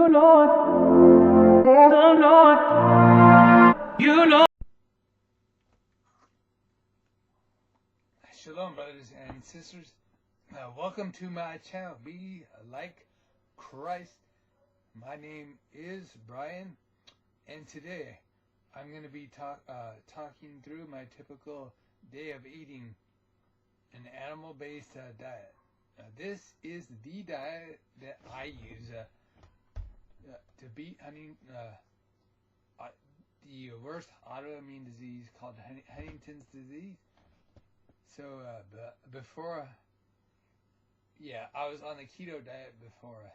You know it. You know it. You know. Shalom, brothers and sisters. Welcome to my channel. Be like Christ. My name is Brian, and today I'm going to be talking through my typical day of eating an animal-based diet. This is the diet that I use to beat the worst autoimmune disease called Huntington's disease. So before, I was on the keto diet before,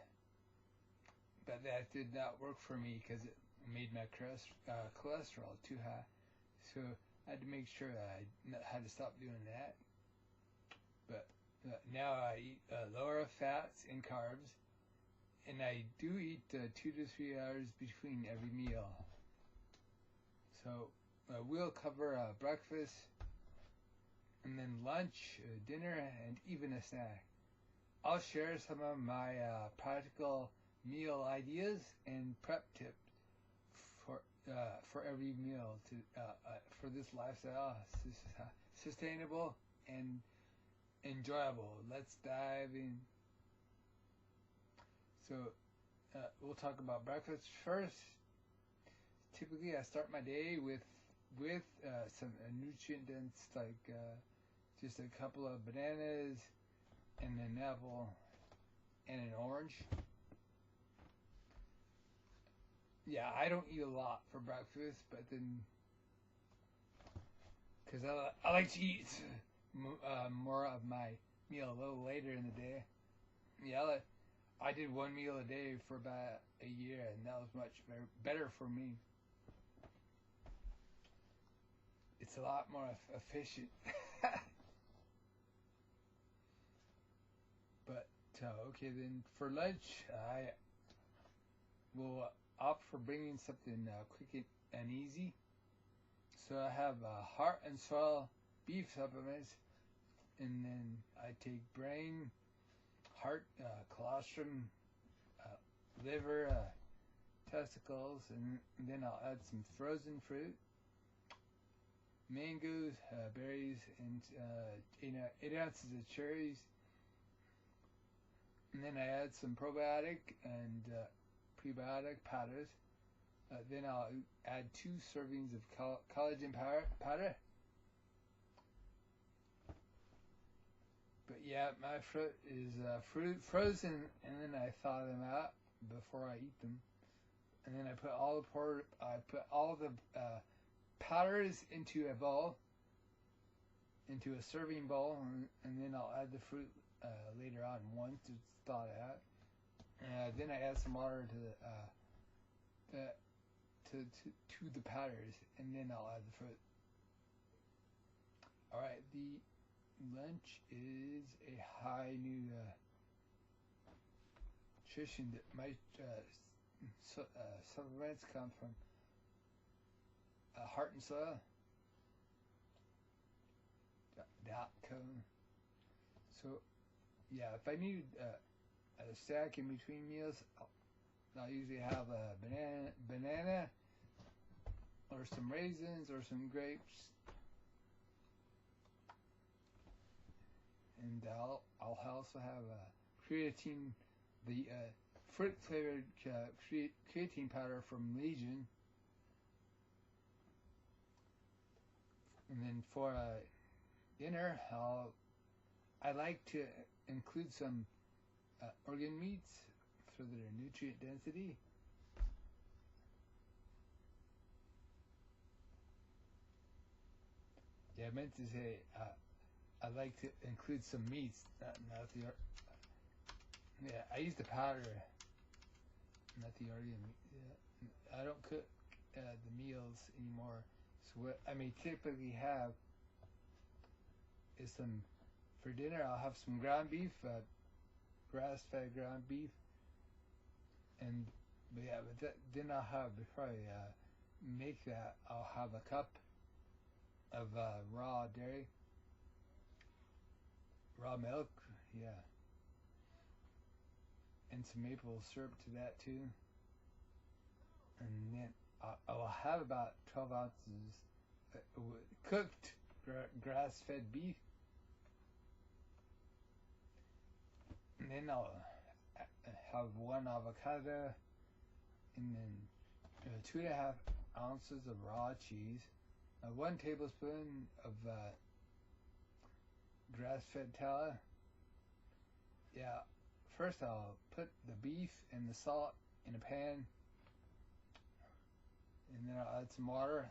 but that did not work for me because it made my cholesterol too high. So I had to make sure I had to stop doing that. But now I eat lower fats and carbs, and I do eat 2 to 3 hours between every meal. So we'll cover breakfast, and then lunch, dinner, and even a snack. I'll share some of my practical meal ideas and prep tips for every meal for this lifestyle, sustainable and enjoyable. Let's dive in. So we'll talk about breakfast first. Typically, I start my day with some nutrient dense, like just a couple of bananas and an apple and an orange. Yeah, I don't eat a lot for breakfast, but then because I like to eat more of my meal a little later in the day. Yeah, I did 1 meal a day for about a year, and that was much better for me. It's a lot more efficient. But okay, then for lunch I will opt for bringing something quick and easy. So I have heart and soil beef supplements, and then I take brain, heart, colostrum, liver, testicles, and then I'll add some frozen fruit, mangoes, berries, and 8 ounces of cherries. And then I add some probiotic and prebiotic powders. Then I'll add 2 servings of collagen powder. But yeah, my fruit is frozen, and then I thaw them out before I eat them. And then I put all the powders into a bowl, into a serving bowl, and then I'll add the fruit later on once it's thawed out. Then I add some water to the powders, and then I'll add the fruit. All right, the lunch is a high nutrition. My supplements come from Heart and Soil.com. So yeah, if I need a snack in between meals, I'll usually have a banana or some raisins or some grapes, and I'll also have creatine, the fruit flavored creatine powder from Legion. And then for dinner, I like to include some organ meats for their nutrient density. Yeah, I meant to say I like to include some meats, not the. Yeah, I use the powder, not the organ meat. Yeah. I don't cook the meals anymore. So what I may typically have is for dinner I'll have some ground beef, grass-fed ground beef, then I'll have, before I make that, I'll have a cup of raw dairy, raw milk, and some maple syrup to that too. and then I will have about 12 ounces cooked grass-fed beef, and then I'll have 1 avocado, and then 2.5 ounces of raw cheese, 1 tablespoon of grass-fed tallow. Yeah, first I'll put the beef and the salt in a pan, and then I'll add some water,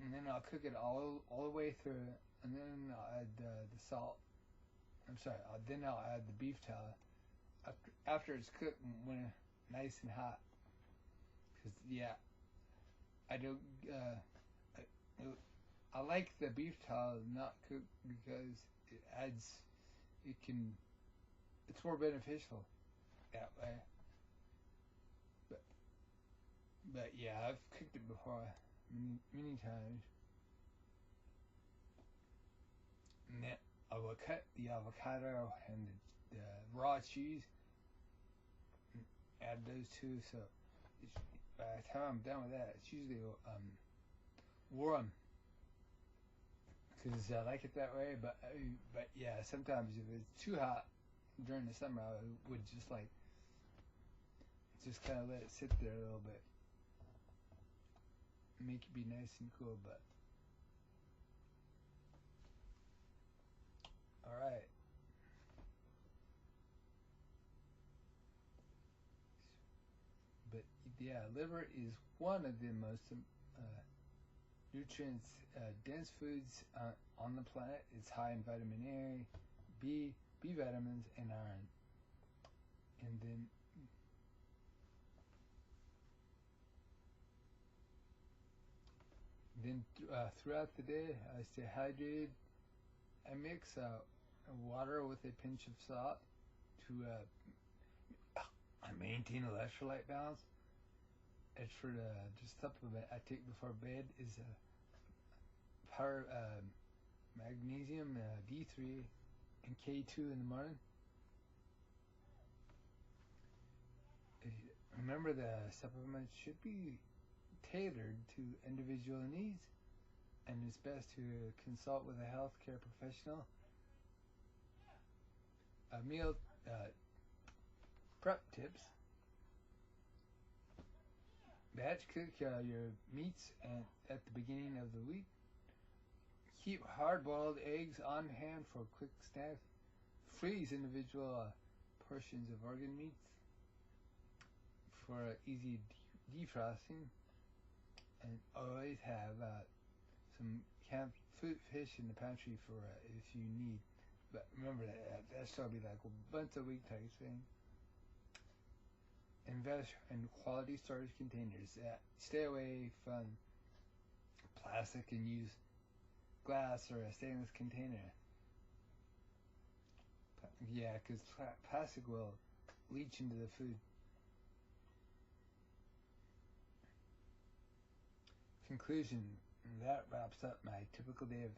and then I'll cook it all the way through, and then I'll add the salt. Then I'll add the beef tallow after it's cooked when it's nice and hot. Cause yeah, I don't. I like the beef tallow not cooked because it's more beneficial that way. But yeah, I've cooked it before many times. And then I will cut the avocado and the raw cheese, and add those two. So by the time I'm done with that, it's usually warm because I like it that way. But yeah, sometimes if it's too hot during the summer, I would just kind of let it sit there a little bit, make it be nice and cool. But all right. But yeah, liver is one of the most nutrients dense foods on the planet. It's high in vitamin A, B vitamins, and iron. And then throughout the day, I stay hydrated. I mix water with a pinch of salt to maintain electrolyte balance. As for the supplement I take before bed is power magnesium, D3, and K2 in the morning. Remember, the supplements should be tailored to individual needs, and it's best to consult with a healthcare professional. Meal prep tips. Batch cook your meats at the beginning of the week. Keep hard-boiled eggs on hand for quick snacks. Freeze individual portions of organ meats for easy defrosting. And always have some canned fish in the pantry for if you need. But remember that shall be like once a week type thing. Invest in quality storage containers. Stay away from plastic and use glass or a stainless container. Yeah, because plastic will leach into the food. Conclusion, that wraps up my typical day of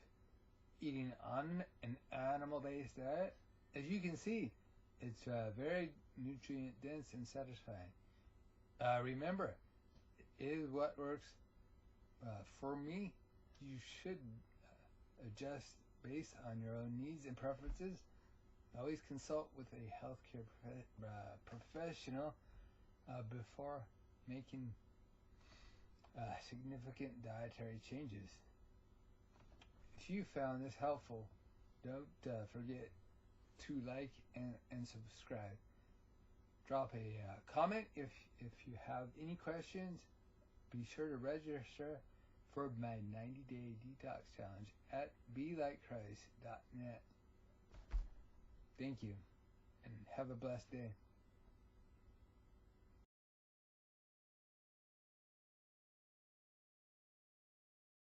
eating on an animal-based diet. As you can see, it's very nutrient dense and satisfying. Remember, it is what works for me. You should adjust based on your own needs and preferences. Always consult with a healthcare professional before making significant dietary changes. If you found this helpful, don't forget to like and subscribe. Drop a comment if you have any questions. Be sure to register for my 90-day detox challenge at belikechrist.net. Thank you, and have a blessed day.